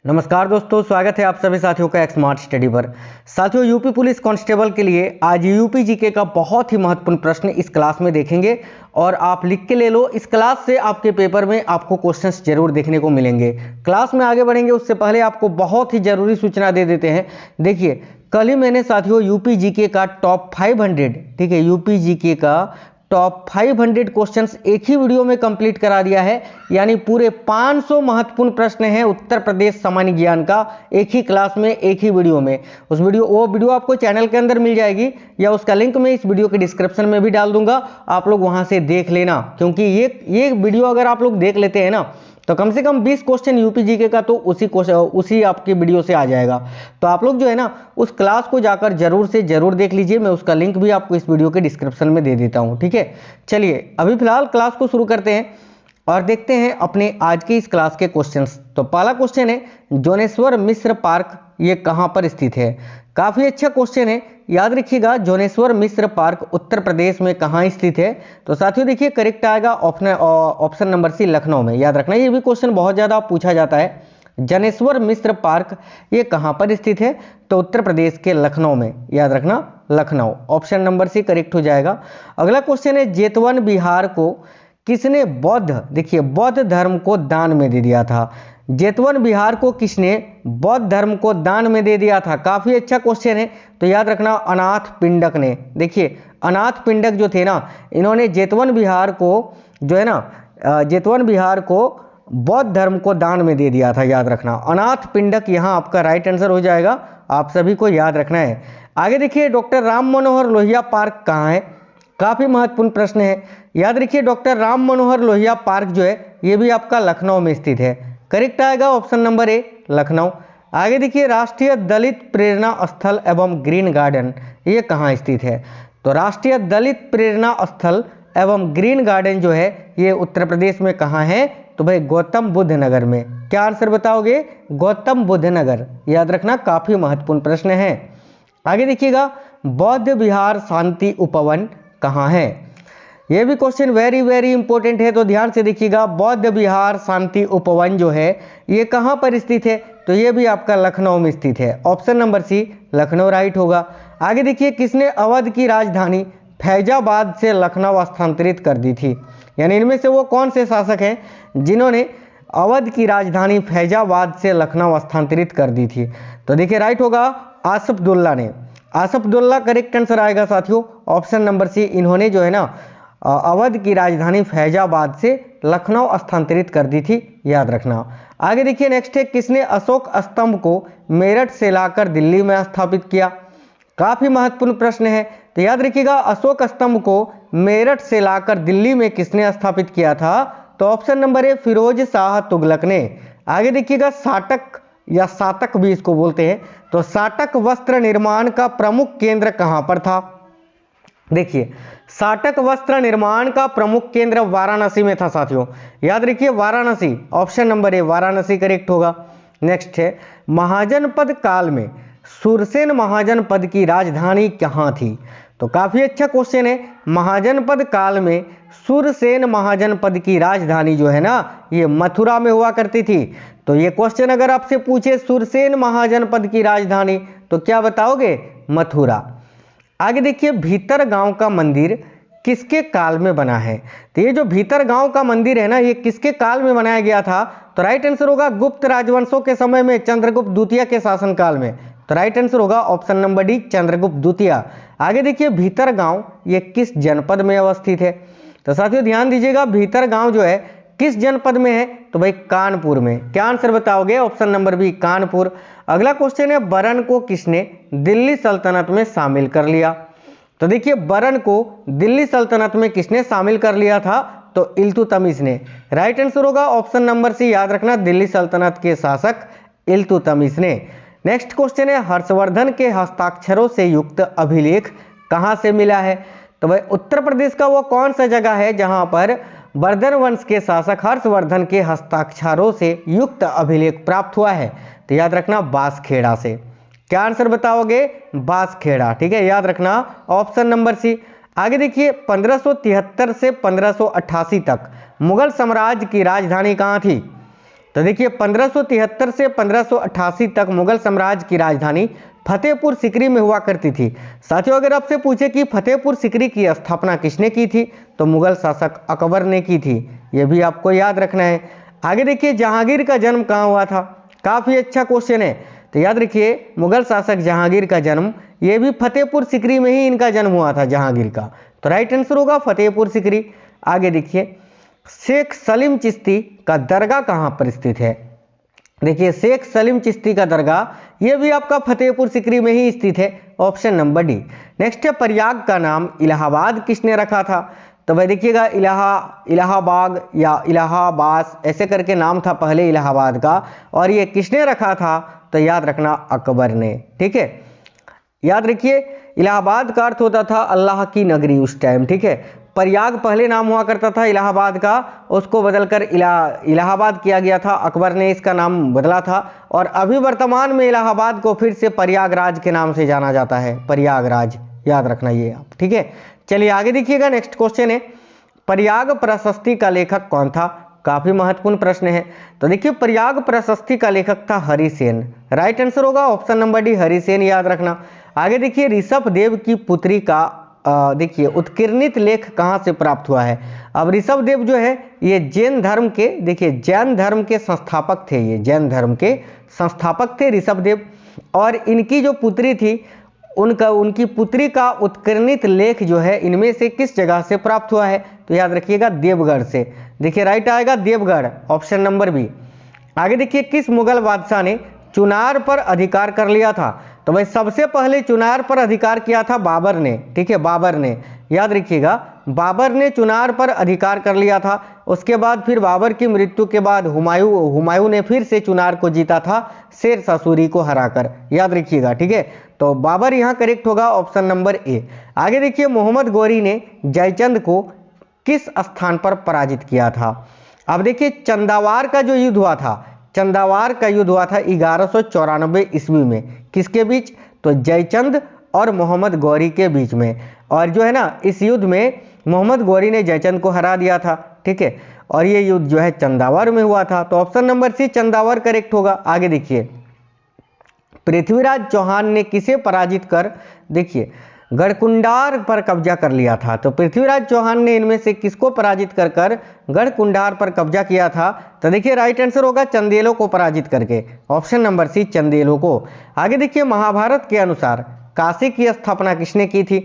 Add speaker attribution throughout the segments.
Speaker 1: नमस्कार दोस्तों, स्वागत है आप सभी साथियों का एक स्मार्ट स्टडी पर। साथियों, यूपी पुलिस कांस्टेबल के लिए आज यूपी जीके का बहुत ही महत्वपूर्ण प्रश्न इस क्लास में देखेंगे और आप लिख के ले लो। इस क्लास से आपके पेपर में आपको क्वेश्चंस जरूर देखने को मिलेंगे। क्लास में आगे बढ़ेंगे उससे पहले आपको बहुत ही जरूरी सूचना दे देते हैं। देखिए, कल ही मैंने साथियों यूपी जीके का टॉप 500, ठीक है, यूपी जीके का टॉप 500 क्वेश्चंस एक ही वीडियो में कंप्लीट करा दिया है। यानी पूरे 500 महत्वपूर्ण प्रश्न हैं उत्तर प्रदेश सामान्य ज्ञान का एक ही क्लास में, एक ही वीडियो में। वो वीडियो आपको चैनल के अंदर मिल जाएगी या उसका लिंक मैं इस वीडियो के डिस्क्रिप्शन में भी डाल दूंगा। आप लोग वहां से देख लेना, क्योंकि ये वीडियो अगर आप लोग देख लेते हैं ना तो कम से कम 20 क्वेश्चन यूपी जीके का तो उसी आपकी वीडियो से आ जाएगा। तो आप लोग जो है ना उस क्लास को जाकर जरूर से जरूर देख लीजिए। मैं उसका लिंक भी आपको इस वीडियो के डिस्क्रिप्शन में दे देता हूं, ठीक है। चलिए अभी फिलहाल क्लास को शुरू करते हैं और देखते हैं अपने आज के इस क्लास के क्वेश्चंस। तो पहला क्वेश्चन है, जोनेश्वर मिश्र पार्क ये कहां पर स्थित है? काफी अच्छा क्वेश्चन है, याद रखिएगा। जोनेश्वर मिश्र पार्क उत्तर प्रदेश में कहां स्थित है? तो साथियों देखिए, करेक्ट आएगा ऑप्शन नंबर सी, लखनऊ में। याद रखना, ये भी क्वेश्चन बहुत ज्यादा पूछा जाता है। जनेश्वर मिश्र पार्क ये कहां पर स्थित है? तो उत्तर प्रदेश के लखनऊ में। याद रखना, Lucknow, option number C correct हो जाएगा। अगला क्वेश्चन है, जेतवन बिहार को किसने बौद्ध धर्म को दान में दे दिया था? जेतवन बिहार को किसने बौद्ध धर्म को दान में दे दिया था? काफी अच्छा क्वेश्चन है। तो याद रखना, अनाथ पिंडक ने। देखिए, अनाथ पिंडक जो थे ना, इन्होंने जेतवन बिहार को जो है ना जेतवन बिहार को बौद्ध धर्म को दान में दे दिया था। याद रखना, अनाथ पिंडक यहाँ आपका राइट आंसर हो जाएगा। आप सभी को याद रखना है। आगे देखिए, डॉक्टर राम मनोहर लोहिया पार्क कहाँ है? काफी महत्वपूर्ण प्रश्न है। याद रखिए, डॉक्टर राम मनोहर लोहिया पार्क जो है ये भी आपका लखनऊ में स्थित है। करेक्ट आएगा ऑप्शन नंबर ए, लखनऊ। आगे देखिए, राष्ट्रीय दलित प्रेरणा स्थल एवं ग्रीन गार्डन ये कहाँ स्थित है? तो राष्ट्रीय दलित प्रेरणा स्थल एवं ग्रीन गार्डन जो है ये उत्तर प्रदेश में कहाँ है? तो भाई गौतम बुद्ध नगर में। क्या आंसर बताओगे? गौतम बुद्ध नगर। याद रखना, काफी महत्वपूर्ण प्रश्न है। आगे देखिएगा, बौद्ध विहार शांति उपवन कहाँ है? यह भी क्वेश्चन वेरी वेरी इंपॉर्टेंट है, तो ध्यान से देखिएगा। बौद्ध विहार शांति उपवन जो है ये कहाँ पर स्थित है? तो ये भी आपका लखनऊ में स्थित है। Option number C, Lucknow right होगा। आगे देखिए, किसने अवध की राजधानी फैजाबाद से लखनऊ स्थानांतरित कर दी थी? यानी इनमें से वो कौन से शासक हैं जिन्होंने अवध की राजधानी फैजाबाद से लखनऊ स्थानांतरित कर दी थी? तो देखिए राइट होगा, आसफदुल्ला ने। आसफदुल्ला करेक्ट आंसर आएगा साथियों, ऑप्शन नंबर सी। इन्होंने जो है ना अवध की राजधानी फैजाबाद से लखनऊ स्थानांतरित कर दी थी। याद रखना। आगे देखिए, नेक्स्ट है, किसने अशोक स्तंभ को मेरठ से लाकर दिल्ली में स्थापित किया? काफी महत्वपूर्ण प्रश्न है। तो याद रखिएगा, अशोक स्तंभ को मेरठ से लाकर दिल्ली में किसने स्थापित किया था? तो option number A, Firoz Shah Tughlaq ने। आगे देखिएगा, साटक या सातक भी इसको बोलते हैं, तो साटक वस्त्र निर्माण का प्रमुख केंद्र कहां पर था? देखिए, साटक वस्त्र निर्माण का प्रमुख केंद्र वाराणसी में था साथियों। याद रखिए, वाराणसी, ऑप्शन नंबर ए, वाराणसी करेक्ट होगा। नेक्स्ट है, महाजनपद काल में सुरसेन महाजनपद की राजधानी कहाँ थी? तो काफी अच्छा क्वेश्चन है। महाजनपद काल में सुरसेन महाजनपद की राजधानी जो है ना ये मथुरा में हुआ करती थी। तो ये क्वेश्चन अगर आपसे पूछे सुरसेन महाजनपद की राजधानी, तो क्या बताओगे? मथुरा। आगे देखिए, भीतर गांव का मंदिर किसके काल में बना है? तो ये जो भीतर गांव का मंदिर है ना ये किसके काल में बनाया गया था? तो राइट आंसर होगा गुप्त राजवंशों के समय में, चंद्रगुप्त द्वितीय के शासनकाल में। तो राइट आंसर होगा ऑप्शन नंबर डी, चंद्रगुप्त द्वितीय। आगे देखिए, भीतर गांव ये किस जनपद में अवस्थित है? तो साथियों ध्यान दीजिएगा, भीतर गांव जो है किस जनपद में है? तो भाई कानपुर में। क्या आंसर बताओगे? Option number B, Kanpur. अगला क्वेश्चन है, बरन को किसने दिल्ली सल्तनत में शामिल कर लिया? तो देखिए, बरन को दिल्ली सल्तनत में किसने शामिल कर लिया था? तो इल्तुतमिश ने। राइट आंसर होगा ऑप्शन नंबर सी। याद रखना, दिल्ली सल्तनत के शासक इल्तुतमिश ने। नेक्स्ट क्वेश्चन है, हर्षवर्धन के हस्ताक्षरों से युक्त अभिलेख कहां से मिला है? तो भाई उत्तर प्रदेश का वो कौन सा जगह है जहां पर वर्धन वंश के शासक हर्षवर्धन के हस्ताक्षरों से युक्त अभिलेख प्राप्त हुआ है? तो याद रखना, बांसखेड़ा से। क्या आंसर बताओगे? बांसखेड़ा, ठीक है, याद रखना ऑप्शन नंबर सी। आगे देखिए, 1573 से 1588 तक मुगल साम्राज्य की राजधानी कहाँ थी? तो देखिए 1573 से 1588 तक मुगल साम्राज्य की राजधानी फतेहपुर सिकरी में हुआ करती थी। साथियों, अगर आपसे पूछे कि फतेहपुर सिकरी की स्थापना किसने की थी, तो मुगल शासक अकबर ने की थी। यह भी आपको याद रखना है। आगे देखिए, जहांगीर का जन्म कहाँ हुआ था? काफ़ी अच्छा क्वेश्चन है। तो याद रखिए, मुगल शासक जहांगीर का जन्म, ये भी फतेहपुर सिकरी में ही इनका जन्म हुआ था, जहांगीर का। तो राइट आंसर होगा फतेहपुर सिकरी। आगे देखिए, शेख सलीम चिश्ती का दरगाह कहाँ पर स्थित है? देखिए, शेख सलीम चिश्ती का दरगाह ये भी आपका फतेहपुर सिकरी में ही स्थित है, ऑप्शन नंबर डी। नेक्स्ट है, प्रयाग का नाम इलाहाबाद किसने रखा था? तो भाई देखिएगा, इलाहाबाद या इलाहाबास ऐसे करके नाम था पहले इलाहाबाद का, और ये किसने रखा था? तो याद रखना, अकबर ने। ठीक है, याद रखिए, इलाहाबाद का अर्थ होता था अल्लाह की नगरी उस टाइम। ठीक है, प्रयाग पहले नाम हुआ करता था इलाहाबाद का, उसको बदलकर इलाहाबाद किया गया था, अकबर ने इसका नाम बदला था। और अभी वर्तमान में इलाहाबाद को फिर से प्रयागराज के नाम से जाना जाता है, प्रयागराज, याद रखना ये आप। ठीक है, चलिए आगे देखिएगा। नेक्स्ट क्वेश्चन है, प्रयाग प्रशस्ति का लेखक कौन था? काफी महत्वपूर्ण प्रश्न है। तो देखिए, प्रयाग प्रशस्ति का लेखक था हरिसेन। राइट आंसर होगा ऑप्शन नंबर डी, हरिसेन, याद रखना। आगे देखिए, ऋषभ देव की पुत्री का देखिए उत्कीर्णित लेख कहाँ से प्राप्त हुआ है? अब ऋषभ देव जो है ये जैन धर्म के, देखिए जैन धर्म के संस्थापक थे, ये जैन धर्म के संस्थापक थे ऋषभ देव। और इनकी जो पुत्री थी, उनकी पुत्री का उत्कीर्णित लेख जो है इनमें से किस जगह से प्राप्त हुआ है? तो याद रखिएगा, देवगढ़ से। देखिए राइट आएगा देवगढ़, ऑप्शन नंबर बी। आगे देखिए, किस मुगल बादशाह ने चुनार पर अधिकार कर लिया था? तो भाई सबसे पहले चुनार पर अधिकार किया था बाबर ने। ठीक है, बाबर ने, याद रखिएगा, बाबर ने चुनार पर अधिकार कर लिया था। उसके बाद फिर बाबर की मृत्यु के बाद हुमायूं ने फिर से चुनार को जीता था शेरशाह सूरी को हराकर, याद रखिएगा। ठीक है, तो बाबर यहाँ करेक्ट होगा, ऑप्शन नंबर ए। आगे देखिए, मोहम्मद गौरी ने जयचंद को किस स्थान पर पराजित किया था? अब देखिए, चंदावार का जो युद्ध हुआ था, चंदावार का युद्ध हुआ था 1194 ईस्वी में। किसके बीच? तो जयचंद और मोहम्मद गौरी के बीच में। और जो है ना, इस युद्ध में मोहम्मद गौरी ने जयचंद को हरा दिया था। ठीक है, और ये युद्ध जो है चंदावर में हुआ था। तो option number C, Chandawar correct होगा। आगे देखिए, पृथ्वीराज चौहान ने किसे पराजित कर, देखिए, गढ़कुंडार पर कब्जा कर लिया था? तो पृथ्वीराज चौहान ने इनमें से किसको पराजित कर कर गढ़कुंडार पर कब्जा किया था? तो देखिए राइट आंसर होगा चंदेलों को पराजित करके, ऑप्शन नंबर सी, चंदेलों को। आगे देखिए, महाभारत के अनुसार काशी की स्थापना किसने की थी?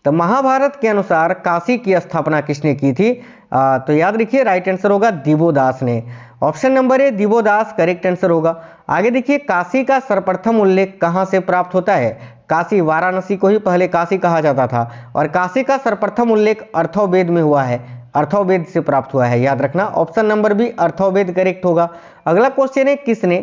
Speaker 1: तो महाभारत के अनुसार काशी की स्थापना किसने की थी? तो याद रखिए, राइट आंसर होगा दिवोदास ने, ऑप्शन नंबर ए, दिवोदास करेक्ट आंसर होगा। आगे देखिए, काशी का सर्वप्रथम उल्लेख कहाँ से प्राप्त होता है? काशी, वाराणसी को ही पहले काशी कहा जाता था, और काशी का सर्वप्रथम उल्लेख अर्थववेद में हुआ है, अर्थववेद से प्राप्त हुआ है, याद रखना, option number B, Atharvaveda correct होगा। अगला क्वेश्चन है, किसने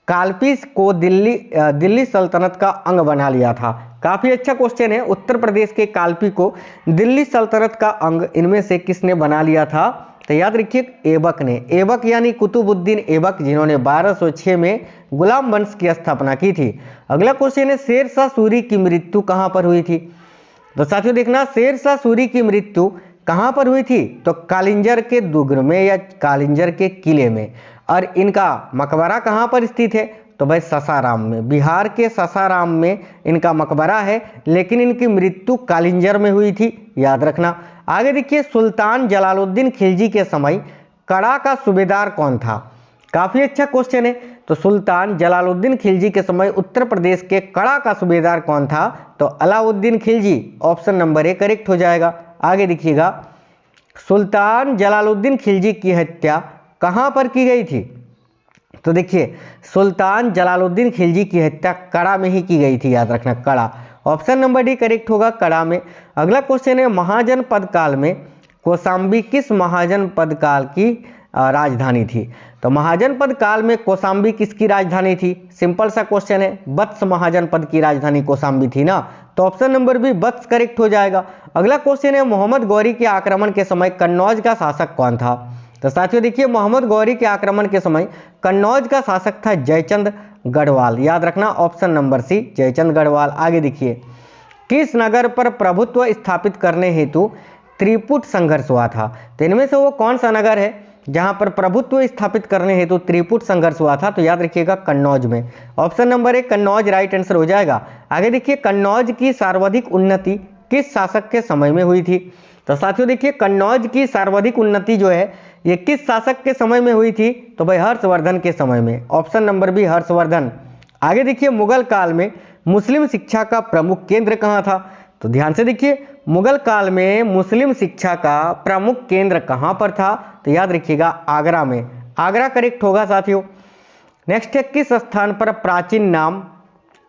Speaker 1: कालपी को दिल्ली सल्तनत का अंग बना लिया था? काफी अच्छा क्वेश्चन है। उत्तर प्रदेश के कालपी को दिल्ली सल्तनत का अंग इनमें से किसने बना लिया था? तो याद रखिए, ऐबक ने, ऐबक यानी कुतुबुद्दीन ऐबक, जिन्होंने 1206 में गुलाम वंश की स्थापना की थी। अगला क्वेश्चन है, शेरशाह सूरी की मृत्यु कहां पर हुई थी? तो साथियों देखना, शेरशाह सूरी की मृत्यु कहां पर हुई थी? तो कालिंजर के दुर्ग में या कालिंजर के किले में। और इनका मकबरा कहां पर स्थित है? तो भाई सासाराम में, बिहार के सासाराम में इनका मकबरा है, लेकिन इनकी मृत्यु कालिंजर में हुई थी, याद रखना। आगे देखिए, सुल्तान जलालुद्दीन खिलजी के समय कड़ा का सूबेदार कौन था? काफी अच्छा क्वेश्चन है। तो सुल्तान जलालुद्दीन खिलजी के समय उत्तर प्रदेश के कड़ा का सूबेदार कौन था? तो Alauddin Khilji, option number A correct हो जाएगा। आगे देखिएगा, सुल्तान जलालुद्दीन खिलजी की हत्या कहां पर की गई थी? तो देखिए, सुल्तान जलालुद्दीन खिलजी की हत्या कड़ा में ही की गई थी, याद रखना, कड़ा, ऑप्शन नंबर डी करेक्ट होगा, कड़ा में। अगला क्वेश्चन है, महाजनपद काल में कौशाम्बी किस महाजनपद काल की राजधानी थी? तो महाजनपद काल में कौशाम्बी किसकी राजधानी थी? सिंपल सा क्वेश्चन है, वत्स महाजनपद की राजधानी कौशाम्बी थी ना, तो ऑप्शन नंबर बी वत्स करेक्ट हो जाएगा। अगला क्वेश्चन है, मोहम्मद गौरी के आक्रमण के समय कन्नौज का शासक कौन था? तो साथियों देखिए, मोहम्मद गौरी के आक्रमण के समय कन्नौज का शासक था जयचंद गढ़वाल, याद रखना, option number C, Jaichand Garhwal. आगे देखिए, किस नगर पर प्रभुत्व स्थापित करने हेतु त्रिपुट संघर्ष हुआ था? तो इनमें से वो कौन सा नगर है? जहां पर प्रभुत्व स्थापित करने हेतु त्रिपुट संघर्ष हुआ था, तो याद रखिएगा कन्नौज में। Option number 1 Kannauj right answer हो जाएगा। आगे देखिए कन्नौज की सर्वाधिक उन्नति किस शासक के समय में हुई थी? तो साथियों देखिए कन्नौज की सर्वाधिक उन्नति जो है ये किस शासक के समय में हुई थी? तो भाई हर्षवर्धन के समय में। Option number B Harshvardhan. आगे देखिए मुगल काल में मुस्लिम शिक्षा का प्रमुख केंद्र कहाँ था? तो ध्यान से देखिए मुगल काल में मुस्लिम शिक्षा का प्रमुख केंद्र कहाँ पर था? तो याद रखिएगा आगरा में। आगरा करेक्ट होगा साथियों। नेक्स्ट है किस स्थान पर प्राचीन नाम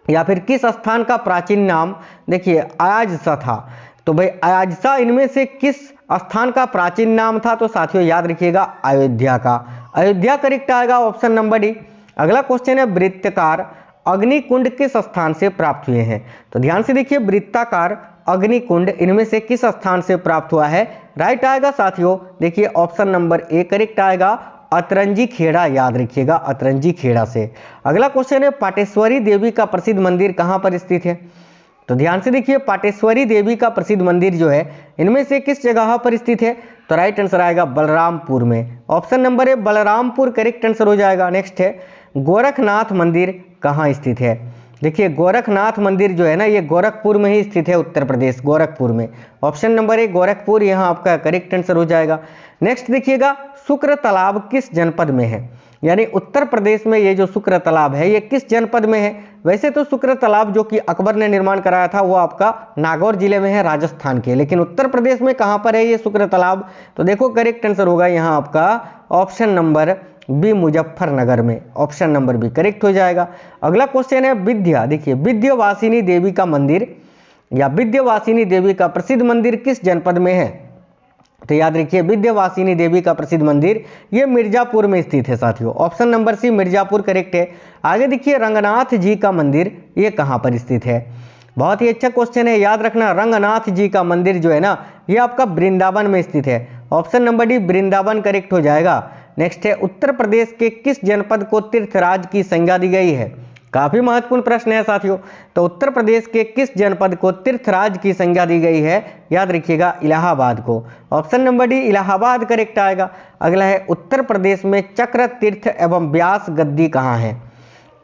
Speaker 1: या फिर किस स्थान का प्राचीन नाम देखिए अयाजसा था? तो भाई अयाजसा इनमें से किस स्थान का प्राचीन नाम था? तो साथियों याद रखिएगा अयोध्या का। अयोध्या करेक्ट आएगा ऑप्शन नंबर डी। अगला क्वेश्चन है वृत्ताकार अग्निकुंड किस स्थान से प्राप्त हुए हैं? तो ध्यान से देखिए वृत्ताकार अग्निकुंड इनमें से किस स्थान से प्राप्त हुआ है? राइट आएगा साथियों देखिए ऑप्शन नंबर ए करेक्ट आएगा अतरंजी खेड़ा। याद रखिएगा अतरंजी खेड़ा से। अगला क्वेश्चन है पाटेश्वरी देवी का प्रसिद्ध मंदिर कहां पर स्थित है? तो ध्यान से देखिए पाटेश्वरी देवी का प्रसिद्ध मंदिर जो है इनमें से किस जगह पर स्थित है? तो राइट आंसर आएगा बलरामपुर में। ऑप्शन नंबर ए बलरामपुर करेक्ट आंसर हो जाएगा। नेक्स्ट है गोरखनाथ मंदिर कहाँ स्थित है? देखिए गोरखनाथ मंदिर जो है ना ये गोरखपुर में ही स्थित है, उत्तर प्रदेश गोरखपुर में। ऑप्शन नंबर ए गोरखपुर यहाँ आपका करेक्ट आंसर हो जाएगा। नेक्स्ट देखिएगा शुक्र तालाब किस जनपद में है? यानी उत्तर प्रदेश में ये जो शुक्र तालाब है ये किस जनपद में है? वैसे तो शुक्र तालाब जो कि अकबर ने निर्माण कराया था वो आपका नागौर जिले में है राजस्थान के, लेकिन उत्तर प्रदेश में कहाँ पर है ये शुक्र तालाब? तो देखो करेक्ट आंसर होगा यहाँ आपका ऑप्शन नंबर बी मुजफ्फरनगर में। ऑप्शन नंबर बी करेक्ट हो जाएगा। अगला क्वेश्चन है विद्या देखिए विद्यावासिनी देवी का मंदिर या विद्यावासिनी देवी का प्रसिद्ध मंदिर किस जनपद में है? तो याद रखिए विद्यावासिनी देवी का प्रसिद्ध मंदिर ये मिर्जापुर में स्थित है साथियों। Option number C Mirzapur correct है। आगे देखिए रंगनाथ जी का मंदिर ये कहाँ पर स्थित है? बहुत ही अच्छा क्वेश्चन है, याद रखना रंगनाथ जी का मंदिर जो है ना ये आपका वृंदावन में स्थित है। Option number D Vrindavan correct हो जाएगा। नेक्स्ट है उत्तर प्रदेश के किस जनपद को तीर्थराज की संज्ञा दी गई है? काफी महत्वपूर्ण प्रश्न है साथियों। तो उत्तर प्रदेश के किस जनपद को तीर्थराज की संज्ञा दी गई है? याद रखिएगा इलाहाबाद को। Option number D Allahabad correct आएगा। अगला है उत्तर प्रदेश में चक्र तीर्थ एवं व्यास गद्दी कहाँ है?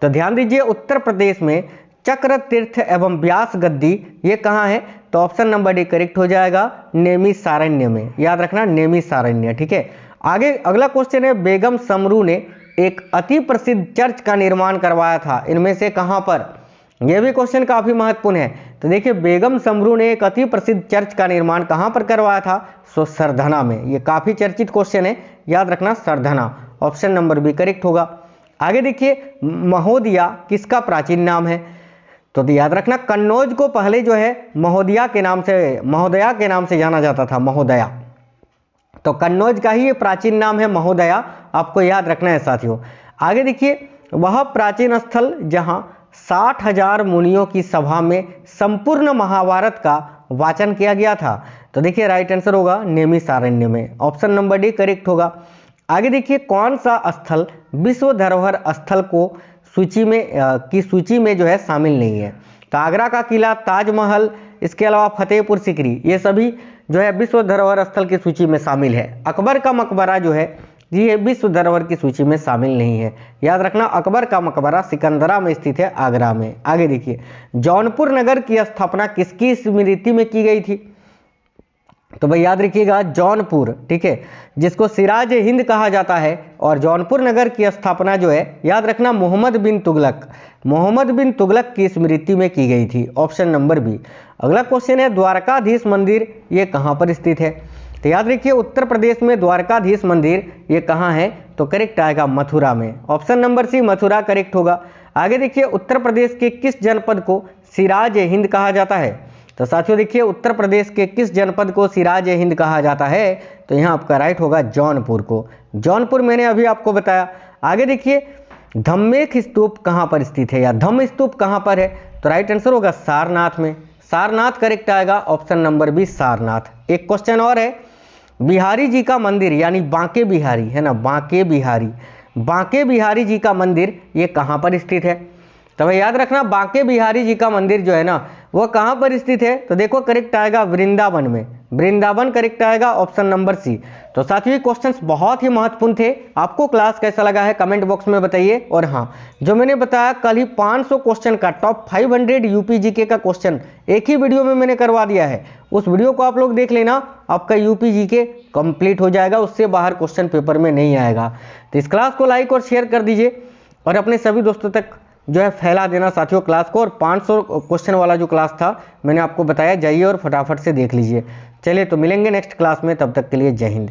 Speaker 1: तो ध्यान दीजिए उत्तर प्रदेश में चक्र तीर्थ एवं व्यास गद्दी ये कहाँ है? तो ऑप्शन नंबर डी करेक्ट हो जाएगा नेमिषारण्य में। याद रखना नेमिषारण्य, ठीक है। आगे अगला क्वेश्चन है बेगम समरू ने एक अति प्रसिद्ध चर्च का निर्माण करवाया था, इनमें से कहां पर? यह भी क्वेश्चन काफी महत्वपूर्ण है। तो देखिए बेगम समरू ने एक अति प्रसिद्ध चर्च का निर्माण कहां पर करवाया था? सो सरधना में। यह काफी चर्चित क्वेश्चन है, याद रखना Sardhana. Option number B correct होगा। आगे देखिए महोदया किसका प्राचीन नाम है? तो याद रखना कन्नौज को पहले जो है महोदया के नाम से जाना जाता था, महोदया। तो कन्नौज का ही ये प्राचीन नाम है महोदया, आपको याद रखना है साथियों। आगे देखिए वह प्राचीन स्थल जहां 60,000 मुनियों की सभा में संपूर्ण महाभारत का वाचन किया गया था। तो देखिए राइट आंसर होगा नेमिषारण्य में। ऑप्शन नंबर डी करेक्ट होगा। आगे देखिए कौन सा स्थल विश्व धरोहर स्थल को सूची में जो है शामिल नहीं है? तो आगरा का किला, ताजमहल, इसके अलावा फतेहपुर सिकरी ये सभी जो है विश्व धरोहर स्थल की सूची में शामिल है। अकबर का मकबरा जो है ये विश्व धरोहर की सूची में शामिल नहीं है। याद रखना अकबर का मकबरा सिकंदरा में स्थित है, आगरा में। आगे देखिए जौनपुर नगर की स्थापना किसकी स्मृति में की गई थी? तो भाई याद रखिएगा जौनपुर, ठीक है, जिसको सिराज हिंद कहा जाता है। और जौनपुर नगर की स्थापना जो है याद रखना मोहम्मद बिन तुगलक की स्मृति में की गई थी। Option number B. अगला क्वेश्चन है द्वारकाधीश मंदिर ये कहाँ पर स्थित है? तो याद रखिए उत्तर प्रदेश में द्वारकाधीश मंदिर ये कहाँ है? तो करेक्ट आएगा मथुरा में। Option number C Mathura correct होगा। आगे देखिए उत्तर प्रदेश के किस जनपद को सिराज हिंद कहा जाता है? तो साथियों देखिए उत्तर प्रदेश के किस जनपद को सिराज हिंद कहा जाता है? तो यहाँ आपका राइट होगा जौनपुर को। जौनपुर मैंने अभी आपको बताया। आगे देखिए धम्मेक स्तूप कहाँ पर स्थित है या धम्म स्तूप कहाँ पर है? तो राइट आंसर होगा सारनाथ में। सारनाथ करेक्ट आएगा। Option number B Sarnath. एक क्वेश्चन और है बिहारी जी का मंदिर यानी बांके बिहारी है ना, बांके बिहारी जी का मंदिर ये कहाँ पर स्थित है? तो भाई याद रखना, बांके बिहारी जी का मंदिर जो है ना वो कहाँ पर स्थित है? तो देखो करेक्ट आएगा वृंदावन में, वृंदावन करेक्ट आएगा, ऑप्शन नंबर सी। तो साथियों क्वेश्चंस बहुत ही महत्वपूर्ण थे। आपको क्लास कैसा लगा है कमेंट बॉक्स में बताइए। और हाँ, जो मैंने बताया कल ही 500 क्वेश्चन का टॉप 500 यूपी जीके का क्वेश्चन एक ही वीडियो में मैंने करवा दिया है। उस वीडियो को आप लोग देख लेना, आपका यूपी जीके कंप्लीट हो जाएगा, उससे बाहर क्वेश्चन पेपर में नहीं आएगा। तो इस क्लास को लाइक और शेयर कर दीजिए और अपने सभी दोस्तों तक जो है फैला देना साथियों क्लास को। और 500 क्वेश्चन वाला जो क्लास था मैंने आपको बताया, जाइए और फटाफट से देख लीजिए। चलिए तो मिलेंगे नेक्स्ट क्लास में, तब तक के लिए जय हिंद।